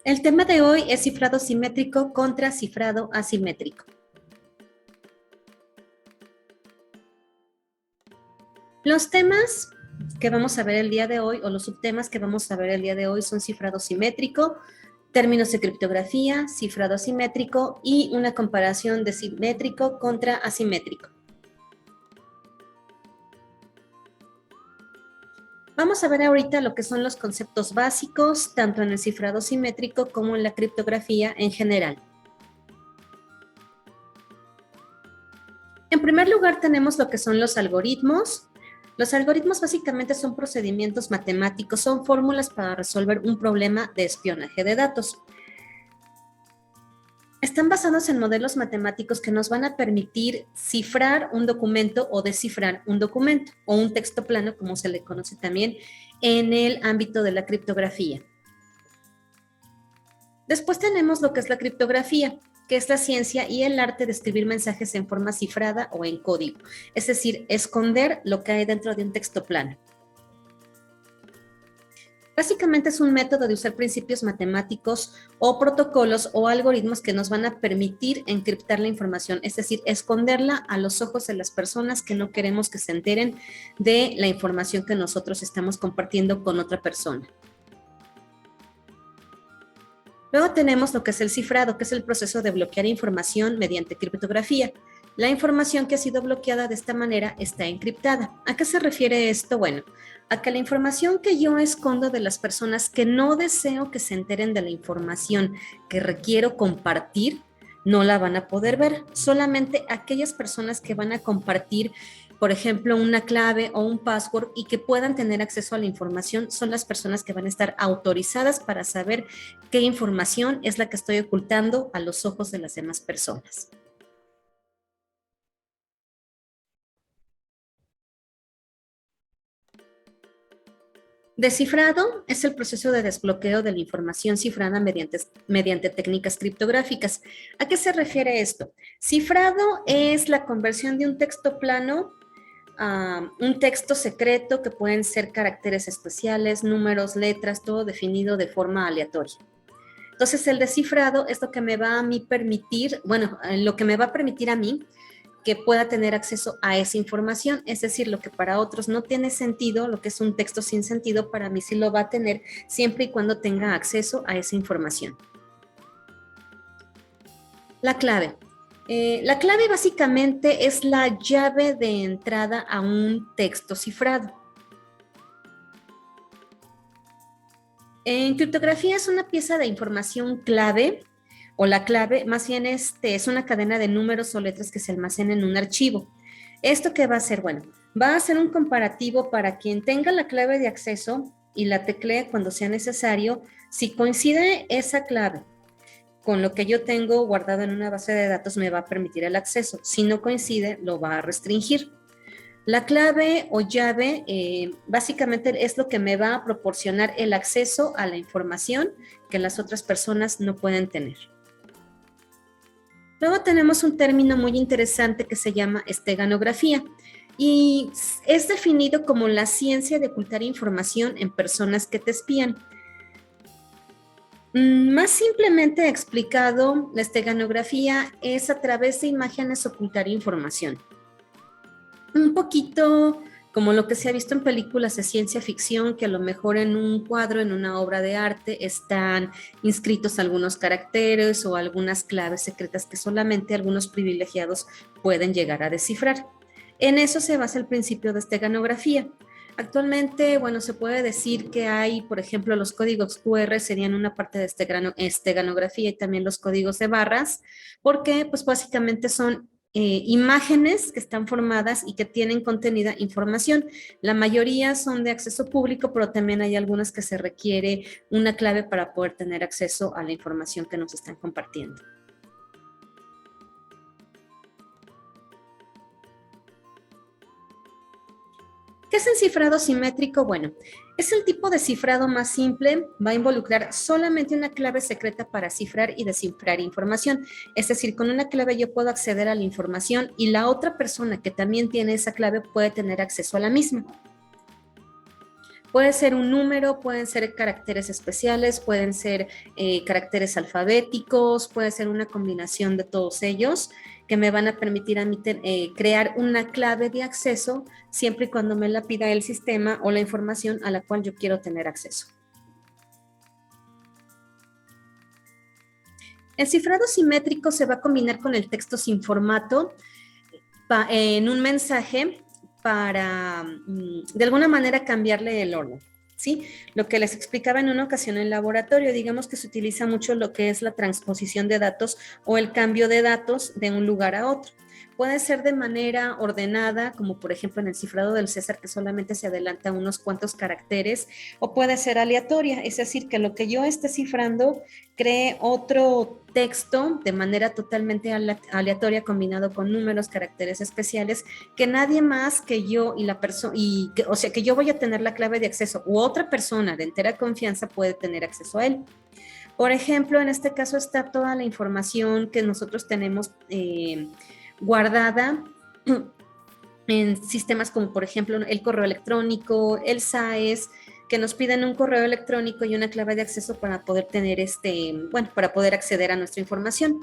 El tema de hoy es cifrado simétrico contra cifrado asimétrico. Los temas que vamos a ver el día de hoy, o los subtemas que vamos a ver el día de hoy, son cifrado simétrico, términos de criptografía, cifrado asimétrico y una comparación de simétrico contra asimétrico. Vamos a ver ahorita lo que son los conceptos básicos, tanto en el cifrado simétrico como en la criptografía en general. En primer lugar, tenemos lo que son los algoritmos. Los algoritmos básicamente son procedimientos matemáticos, son fórmulas para resolver un problema de espionaje de datos. Están basados en modelos matemáticos que nos van a permitir cifrar un documento o descifrar un documento, o un texto plano, como se le conoce también en el ámbito de la criptografía. Después tenemos lo que es la criptografía, que es la ciencia y el arte de escribir mensajes en forma cifrada o en código, es decir, esconder lo que hay dentro de un texto plano. Básicamente es un método de usar principios matemáticos o protocolos o algoritmos que nos van a permitir encriptar la información, es decir, esconderla a los ojos de las personas que no queremos que se enteren de la información que nosotros estamos compartiendo con otra persona. Luego tenemos lo que es el cifrado, que es el proceso de bloquear información mediante criptografía. La información que ha sido bloqueada de esta manera está encriptada. ¿A qué se refiere esto? Bueno, a que la información que yo escondo de las personas que no deseo que se enteren de la información que requiero compartir, no la van a poder ver. Solamente aquellas personas que van a compartir, por ejemplo, una clave o un password y que puedan tener acceso a la información son las personas que van a estar autorizadas para saber qué información es la que estoy ocultando a los ojos de las demás personas. Descifrado es el proceso de desbloqueo de la información cifrada mediante técnicas criptográficas. ¿A qué se refiere esto? Cifrado es la conversión de un texto plano a un texto secreto, que pueden ser caracteres especiales, números, letras, todo definido de forma aleatoria. Entonces, el descifrado es lo que me va a mí permitir, bueno, lo que me va a permitir a mí que pueda tener acceso a esa información, es decir, lo que para otros no tiene sentido, lo que es un texto sin sentido, para mí sí lo va a tener siempre y cuando tenga acceso a esa información. La clave. La clave básicamente es la llave de entrada a un texto cifrado. En criptografía es una pieza de información clave, o la clave, más bien es una cadena de números o letras que se almacena en un archivo. ¿Esto qué va a hacer? Bueno, va a hacer un comparativo para quien tenga la clave de acceso y la teclee cuando sea necesario. Si coincide esa clave con lo que yo tengo guardado en una base de datos, me va a permitir el acceso. Si no coincide, lo va a restringir. La clave o llave básicamente es lo que me va a proporcionar el acceso a la información que las otras personas no pueden tener. Luego tenemos un término muy interesante que se llama esteganografía y es definido como la ciencia de ocultar información en personas que te espían. Más simplemente explicado, la esteganografía es a través de imágenes ocultar información. Un poquito como lo que se ha visto en películas de ciencia ficción, que a lo mejor en un cuadro, en una obra de arte, están inscritos algunos caracteres o algunas claves secretas que solamente algunos privilegiados pueden llegar a descifrar. En eso se basa el principio de esteganografía. Actualmente, bueno, se puede decir que hay, por ejemplo, los códigos QR serían una parte de esteganografía, y también los códigos de barras, porque pues básicamente son imágenes que están formadas y que tienen contenida información. La mayoría son de acceso público, pero también hay algunas que se requiere una clave para poder tener acceso a la información que nos están compartiendo. ¿Qué es el cifrado simétrico? Bueno, es el tipo de cifrado más simple, va a involucrar solamente una clave secreta para cifrar y descifrar información. Es decir, con una clave yo puedo acceder a la información y la otra persona que también tiene esa clave puede tener acceso a la misma. Puede ser un número, pueden ser caracteres especiales, pueden ser caracteres alfabéticos, puede ser una combinación de todos ellos que me van a permitir a mí crear una clave de acceso siempre y cuando me la pida el sistema o la información a la cual yo quiero tener acceso. El cifrado simétrico se va a combinar con el texto sin formato en un mensaje para, de alguna manera, cambiarle el orden, ¿sí? Lo que les explicaba en una ocasión en laboratorio, digamos que se utiliza mucho lo que es la transposición de datos o el cambio de datos de un lugar a otro. Puede ser de manera ordenada, como por ejemplo en el cifrado del César, que solamente se adelanta unos cuantos caracteres, o puede ser aleatoria, es decir, que lo que yo esté cifrando cree otro texto de manera totalmente aleatoria combinado con números, caracteres especiales, que nadie más que yo y la persona, o sea, que yo voy a tener la clave de acceso u otra persona de entera confianza puede tener acceso a él. Por ejemplo, en este caso está toda la información que nosotros tenemos guardada en sistemas como por ejemplo el correo electrónico, el SAES, que nos piden un correo electrónico y una clave de acceso para poder tener para poder acceder a nuestra información.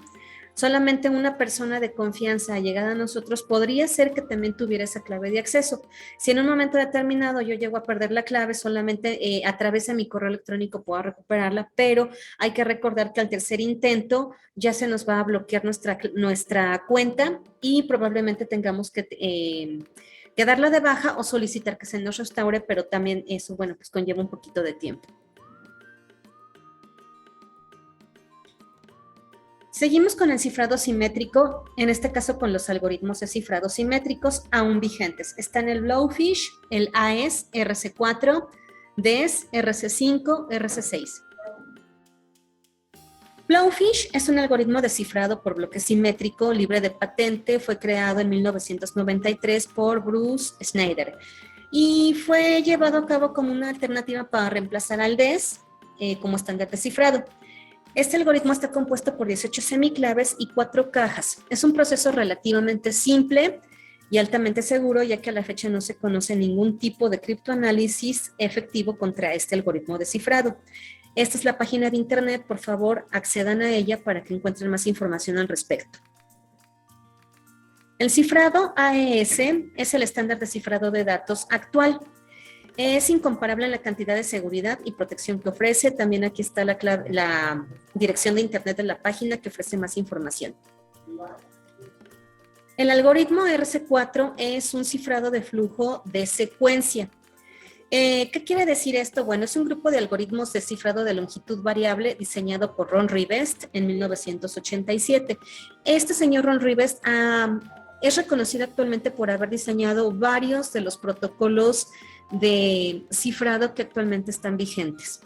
Solamente una persona de confianza llegada a nosotros podría ser que también tuviera esa clave de acceso. Si en un momento determinado yo llego a perder la clave, solamente a través de mi correo electrónico puedo recuperarla, pero hay que recordar que al tercer intento ya se nos va a bloquear nuestra cuenta y probablemente tengamos que darla de baja o solicitar que se nos restaure, pero también eso, bueno, pues conlleva un poquito de tiempo. Seguimos con el cifrado simétrico, en este caso con los algoritmos de cifrado simétricos aún vigentes. Están el Blowfish, el AES, RC4, DES, RC5, RC6. Blowfish es un algoritmo de cifrado por bloque simétrico libre de patente, fue creado en 1993 por Bruce Schneider y fue llevado a cabo como una alternativa para reemplazar al DES como estándar de cifrado. Este algoritmo está compuesto por 18 semiclaves y 4 cajas. Es un proceso relativamente simple y altamente seguro, ya que a la fecha no se conoce ningún tipo de criptoanálisis efectivo contra este algoritmo de cifrado. Esta es la página de internet, por favor, accedan a ella para que encuentren más información al respecto. El cifrado AES es el estándar de cifrado de datos actual. Es incomparable en la cantidad de seguridad y protección que ofrece. También aquí está la dirección de internet de la página que ofrece más información. El algoritmo RC4 es un cifrado de flujo de secuencia. ¿Qué quiere decir esto? Bueno, es un grupo de algoritmos de cifrado de longitud variable diseñado por Ron Rivest en 1987. Este señor Ron Rivest es reconocido actualmente por haber diseñado varios de los protocolos de cifrado que actualmente están vigentes.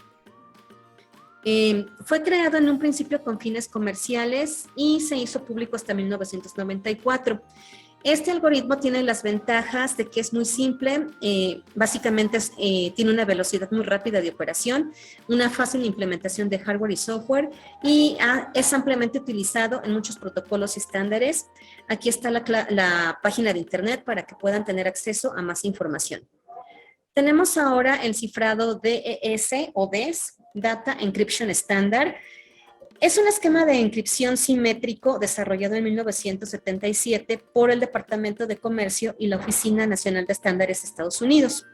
Fue creado en un principio con fines comerciales y se hizo público hasta 1994. Este algoritmo tiene las ventajas de que es muy simple, básicamente tiene una velocidad muy rápida de operación, una fácil implementación de hardware y software y es ampliamente utilizado en muchos protocolos y estándares. Aquí está la página de internet para que puedan tener acceso a más información. Tenemos ahora el cifrado DES o DES, Data Encryption Standard. Es un esquema de encripción simétrico desarrollado en 1977 por el Departamento de Comercio y la Oficina Nacional de Estándares de Estados Unidos.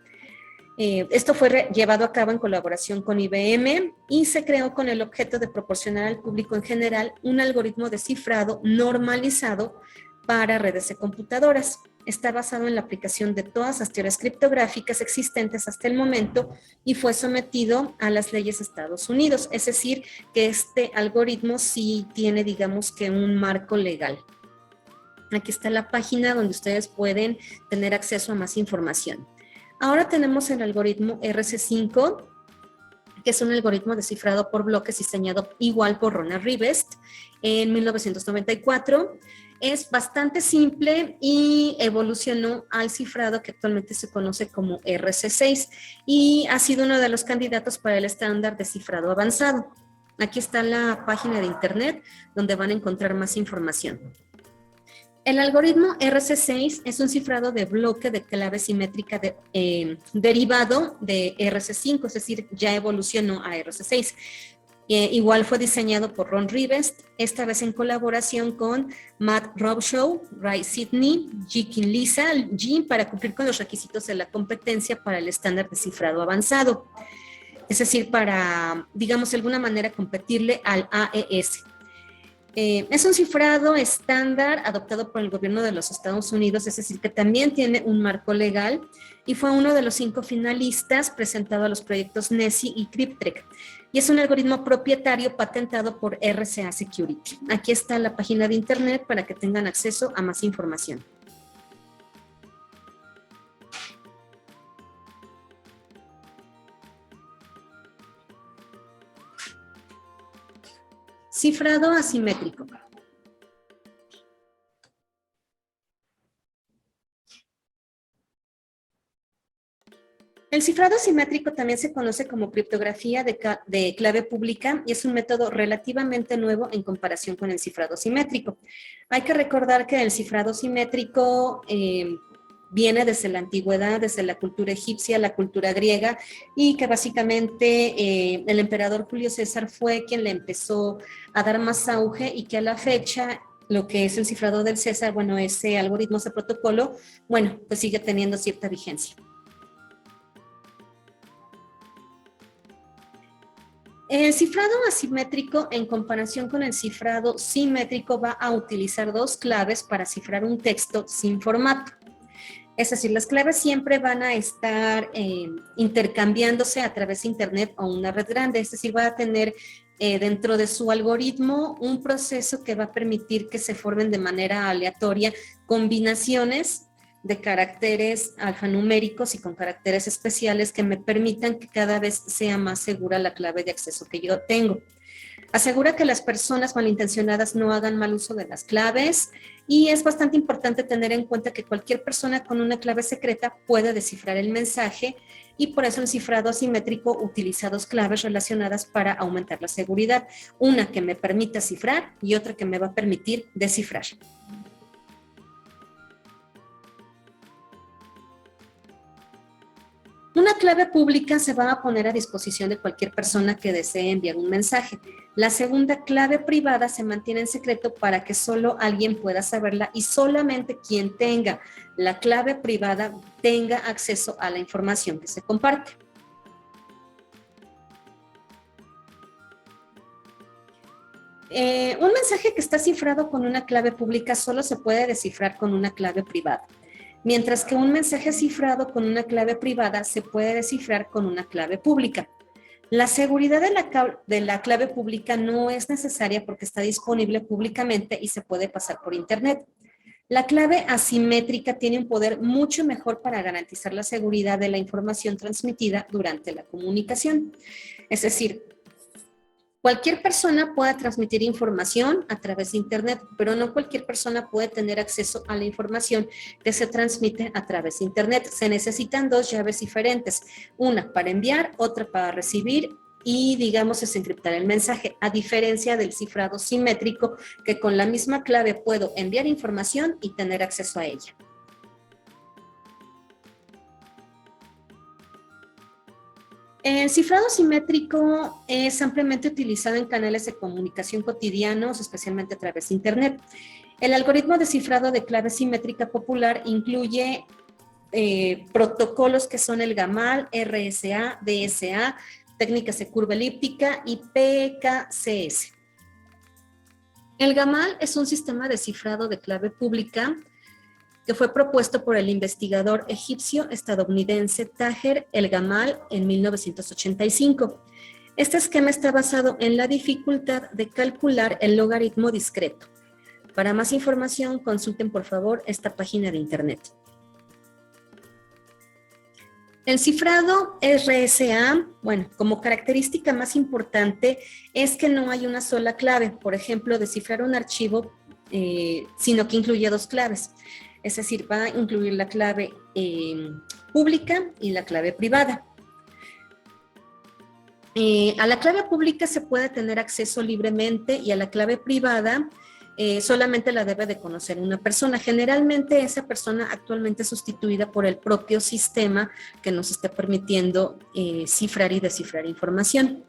Esto fue llevado a cabo en colaboración con IBM y se creó con el objeto de proporcionar al público en general un algoritmo de cifrado normalizado para redes de computadoras. Está basado en la aplicación de todas las teorías criptográficas existentes hasta el momento y fue sometido a las leyes de Estados Unidos. Es decir, que este algoritmo sí tiene, digamos que un marco legal. Aquí está la página donde ustedes pueden tener acceso a más información. Ahora tenemos el algoritmo RC5, que es un algoritmo descifrado por bloques diseñado igual por Ronald Rivest en 1994. Es bastante simple y evolucionó al cifrado que actualmente se conoce como RC6 y ha sido uno de los candidatos para el estándar de cifrado avanzado. Aquí está la página de internet donde van a encontrar más información. El algoritmo RC6 es un cifrado de bloque de clave simétrica derivado de RC5, es decir, ya evolucionó a RC6. Igual fue diseñado por Ron Rivest, esta vez en colaboración con Matt Robshaw, Ray Sidney, Jikin Lisa, Jim, para cumplir con los requisitos de la competencia para el estándar de cifrado avanzado. Es decir, para, digamos, de alguna manera competirle al AES. Es un cifrado estándar adoptado por el gobierno de los Estados Unidos, es decir, que también tiene un marco legal y fue uno de los 5 finalistas presentado a los proyectos NESI y Cryptrek. Y es un algoritmo propietario patentado por RCA Security. Aquí está la página de internet para que tengan acceso a más información. Cifrado asimétrico. El cifrado asimétrico también se conoce como criptografía de clave pública y es un método relativamente nuevo en comparación con el cifrado simétrico. Hay que recordar que el cifrado simétrico viene desde la antigüedad, desde la cultura egipcia, la cultura griega, y que básicamente el emperador Julio César fue quien le empezó a dar más auge y que a la fecha lo que es el cifrado del César, bueno, ese algoritmo, ese protocolo, bueno, pues sigue teniendo cierta vigencia. El cifrado asimétrico en comparación con el cifrado simétrico va a utilizar 2 claves para cifrar un texto sin formato. Es decir, las claves siempre van a estar intercambiándose a través de internet o una red grande, es decir, va a tener dentro de su algoritmo un proceso que va a permitir que se formen de manera aleatoria combinaciones de caracteres alfanuméricos y con caracteres especiales que me permitan que cada vez sea más segura la clave de acceso que yo tengo. Asegura que las personas malintencionadas no hagan mal uso de las claves y es bastante importante tener en cuenta que cualquier persona con una clave secreta puede descifrar el mensaje y por eso el cifrado asimétrico utiliza 2 claves relacionadas para aumentar la seguridad. Una que me permita cifrar y otra que me va a permitir descifrar. Una clave pública se va a poner a disposición de cualquier persona que desee enviar un mensaje. La segunda clave privada se mantiene en secreto para que solo alguien pueda saberla y solamente quien tenga la clave privada tenga acceso a la información que se comparte. Un mensaje que está cifrado con una clave pública solo se puede descifrar con una clave privada, mientras que un mensaje cifrado con una clave privada se puede descifrar con una clave pública. La seguridad de la clave pública no es necesaria porque está disponible públicamente y se puede pasar por internet. La clave asimétrica tiene un poder mucho mejor para garantizar la seguridad de la información transmitida durante la comunicación. Es decir, cualquier persona puede transmitir información a través de internet, pero no cualquier persona puede tener acceso a la información que se transmite a través de internet. Se necesitan 2 llaves diferentes, una para enviar, otra para recibir y, digamos, desencriptar el mensaje, a diferencia del cifrado simétrico, que con la misma clave puedo enviar información y tener acceso a ella. El cifrado simétrico es ampliamente utilizado en canales de comunicación cotidianos, especialmente a través de internet. El algoritmo de cifrado de clave simétrica popular incluye protocolos que son el GAMAL, RSA, DSA, técnicas de curva elíptica y PKCS. El GAMAL es un sistema de cifrado de clave pública que fue propuesto por el investigador egipcio-estadounidense Taher El-Gamal en 1985. Este esquema está basado en la dificultad de calcular el logaritmo discreto. Para más información, consulten por favor esta página de internet. El cifrado RSA, bueno, como característica más importante es que no hay una sola clave, por ejemplo, descifrar un archivo, sino que incluye 2 claves. Es decir, va a incluir la clave pública y la clave privada. A la clave pública se puede tener acceso libremente y a la clave privada solamente la debe de conocer una persona. Generalmente esa persona actualmente es sustituida por el propio sistema que nos está permitiendo cifrar y descifrar información.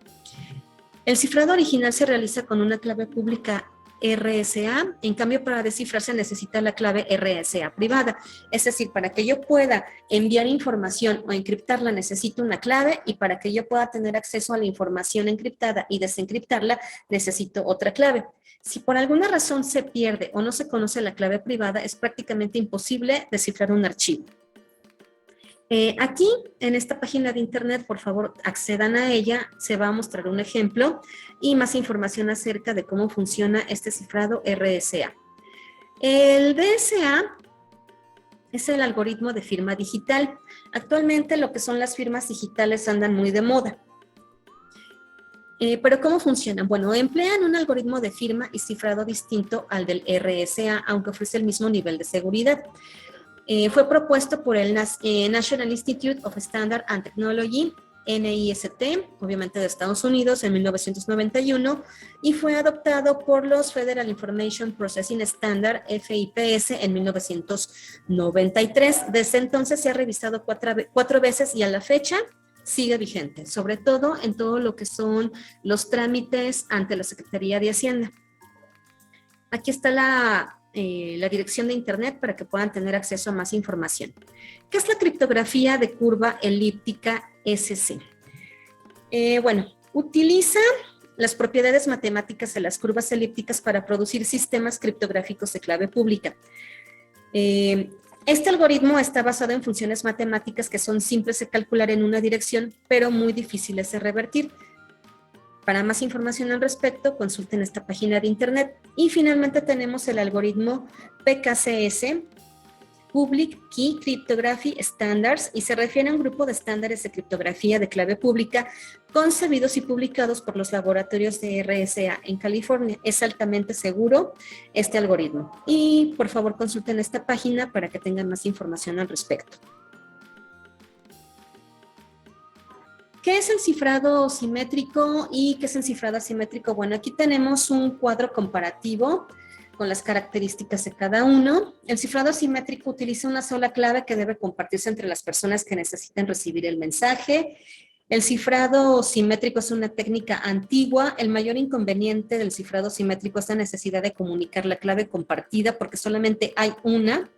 El cifrado original se realiza con una clave pública RSA, en cambio para descifrar se necesita la clave RSA privada, es decir, para que yo pueda enviar información o encriptarla necesito una clave y para que yo pueda tener acceso a la información encriptada y desencriptarla necesito otra clave. Si por alguna razón se pierde o no se conoce la clave privada, es prácticamente imposible descifrar un archivo. Aquí, en esta página de internet, por favor, accedan a ella, se va a mostrar un ejemplo y más información acerca de cómo funciona este cifrado RSA. El DSA es el algoritmo de firma digital. Actualmente lo que son las firmas digitales andan muy de moda. Pero ¿cómo funcionan? Bueno, emplean un algoritmo de firma y cifrado distinto al del RSA, aunque ofrece el mismo nivel de seguridad. Fue propuesto por el National Institute of Standards and Technology, NIST, obviamente de Estados Unidos, en 1991, y fue adoptado por los Federal Information Processing Standard, FIPS, en 1993. Desde entonces se ha revisado cuatro veces y a la fecha sigue vigente, sobre todo en todo lo que son los trámites ante la Secretaría de Hacienda. Aquí está la dirección de internet para que puedan tener acceso a más información. ¿Qué es la criptografía de curva elíptica SC? Bueno, utiliza las propiedades matemáticas de las curvas elípticas para producir sistemas criptográficos de clave pública. Este algoritmo está basado en funciones matemáticas que son simples de calcular en una dirección, pero muy difíciles de revertir. Para más información al respecto, consulten esta página de internet. Y finalmente tenemos el algoritmo PKCS, Public Key Cryptography Standards, y se refiere a un grupo de estándares de criptografía de clave pública concebidos y publicados por los laboratorios de RSA en California. Es altamente seguro este algoritmo. Y por favor consulten esta página para que tengan más información al respecto. ¿Qué es el cifrado simétrico y qué es el cifrado asimétrico? Bueno, aquí tenemos un cuadro comparativo con las características de cada uno. El cifrado asimétrico utiliza una sola clave que debe compartirse entre las personas que necesiten recibir el mensaje. El cifrado simétrico es una técnica antigua. El mayor inconveniente del cifrado simétrico es la necesidad de comunicar la clave compartida porque solamente hay una.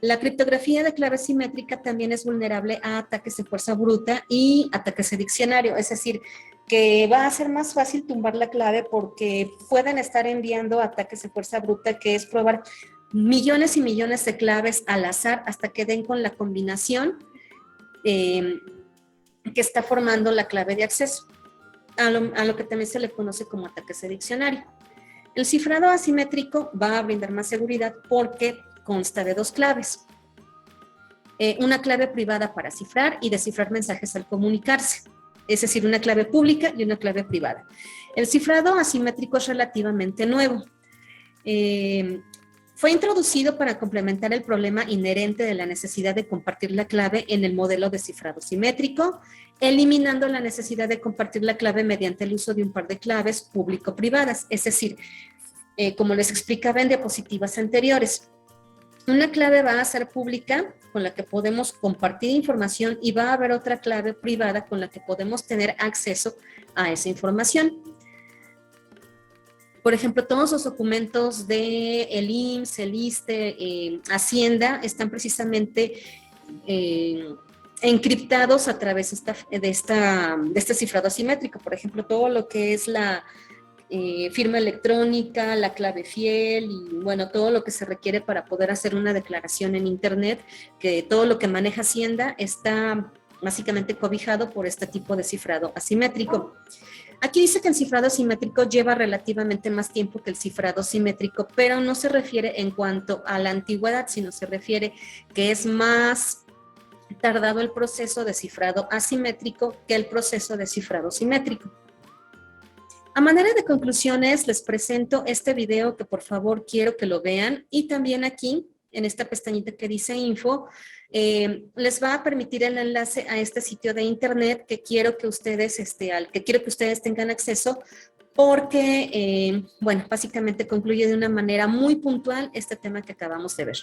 La criptografía de clave simétrica también es vulnerable a ataques de fuerza bruta y ataques de diccionario, es decir, que va a ser más fácil tumbar la clave porque pueden estar enviando ataques de fuerza bruta, que es probar millones y millones de claves al azar hasta que den con la combinación que está formando la clave de acceso, a lo que también se le conoce como ataques de diccionario. El cifrado asimétrico va a brindar más seguridad porque consta de dos claves. Una clave privada para cifrar y descifrar mensajes al comunicarse. Es decir, una clave pública y una clave privada. El cifrado asimétrico es relativamente nuevo. Fue introducido para complementar el problema inherente de la necesidad de compartir la clave en el modelo de cifrado simétrico, eliminando la necesidad de compartir la clave mediante el uso de un par de claves público-privadas. Es decir, como les explicaba en diapositivas anteriores, una clave va a ser pública con la que podemos compartir información y va a haber otra clave privada con la que podemos tener acceso a esa información. Por ejemplo, todos los documentos de el IMSS, el ISSSTE, Hacienda están precisamente encriptados a través de este cifrado asimétrico. Por ejemplo, todo lo que es la firma electrónica, la clave fiel y bueno, todo lo que se requiere para poder hacer una declaración en internet, que todo lo que maneja Hacienda está básicamente cobijado por este tipo de cifrado asimétrico. Aquí dice que el cifrado asimétrico lleva relativamente más tiempo que el cifrado simétrico, pero no se refiere en cuanto a la antigüedad, sino se refiere que es más tardado el proceso de cifrado asimétrico que el proceso de cifrado simétrico. A manera de conclusiones, les presento este video que por favor quiero que lo vean y también aquí, en esta pestañita que dice Info, les va a permitir el enlace a este sitio de internet que quiero que ustedes, al que quiero que ustedes tengan acceso porque, bueno, básicamente concluye de una manera muy puntual este tema que acabamos de ver.